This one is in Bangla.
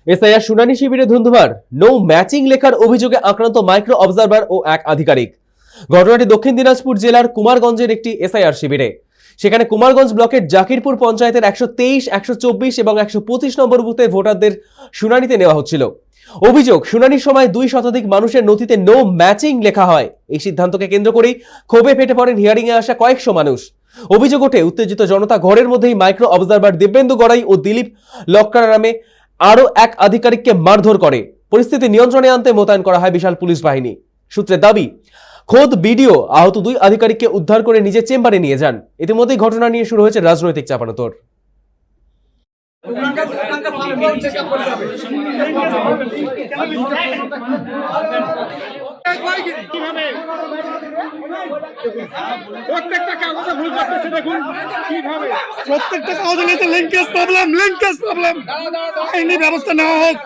এসআইআর শুনানি শিবিরে ধুন্ধুমার। নো ম্যাচিং লেখার অভিযোগে আক্রান্ত মাইক্রো অবজারভার ও এক আধিকারিক। ঘটনাটি দক্ষিণ দিনাজপুর জেলার কুমারগঞ্জের একটি এসআইআর শিবিরে। সেখানে কুমারগঞ্জ ব্লকের জাকিরপুর পঞ্চায়েতের 123, 124 এবং 125 নম্বর বুথে ভোটারদের শুনানিতে নেওয়া হচ্ছিল। অভিযোগ, শুনানির সময় 2 শতাধিক মানুষের নথিতে নো ম্যাচিং লেখা হয়। এই সিদ্ধান্তকে কেন্দ্র করেই ক্ষোভে ফেটে পড়েন হিয়ারিং এ আসা কয়েকশো মানুষ। অভিযোগ ওঠে, উত্তেজিত জনতা ঘরের মধ্যেই মাইক্রো অবজারভার দিব্যেন্দু গড়াই ও দিলীপ লক্কার নামে আরো এক আধিকারিককে মারধর করে। পরিস্থিতি নিয়ন্ত্রণে আনতে মোতায়েন করা হয় বিশাল পুলিশ বাহিনী। সূত্রের দাবি, খোদ বিডিও আহত 2 আধিকারিককে উদ্ধার করে নিজের চেম্বারে নিয়ে যান। ইতিমধ্যেই ঘটনা নিয়ে শুরু হয়েছে রাজনৈতিক চাপানোতর। প্রত্যেকটা কাগজে ভুল করতেছে, দেখুন কিভাবে প্রত্যেকটা কাগজে লিঙ্কেজ প্রবলেম আইনি ব্যবস্থা নেওয়া হোক।